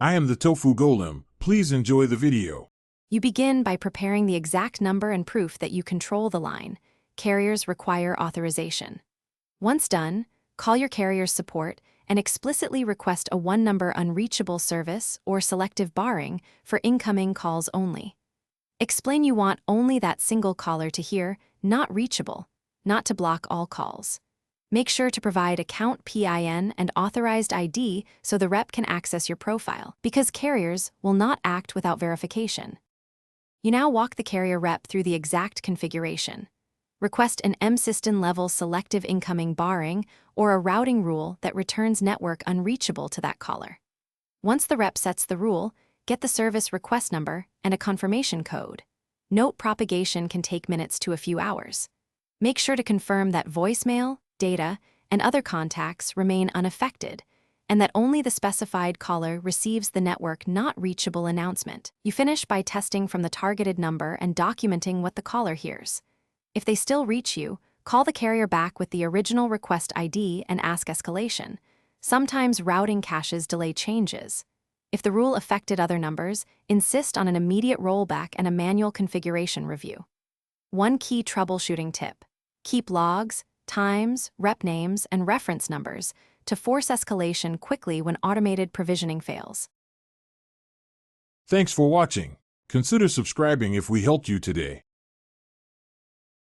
I am the tofu golem. Please enjoy the video. You begin by preparing the exact number and proof that you control the line. Carriers require authorization. Once done, call your carrier's support and explicitly request a one-number unreachable service or selective barring for incoming calls only. Explain you want only that single caller to hear, not reachable, not to block all calls. Make sure to provide account PIN and authorized ID so the rep can access your profile, because carriers will not act without verification. You now walk the carrier rep through the exact configuration. Request an mSystem-level selective incoming barring or a routing rule that returns network unreachable to that caller. Once the rep sets the rule, get the service request number and a confirmation code. Note propagation can take minutes to a few hours. Make sure to confirm that voicemail, data, and other contacts remain unaffected, and that only the specified caller receives the network not reachable announcement. You finish by testing from the targeted number and documenting what the caller hears. If they still reach you, call the carrier back with the original request ID and ask escalation. Sometimes routing caches delay changes. If the rule affected other numbers, insist on an immediate rollback and a manual configuration review. One key troubleshooting tip: keep logs, times, rep names, and reference numbers to force escalation quickly when automated provisioning fails. Thanks for watching. Consider subscribing if we helped you today.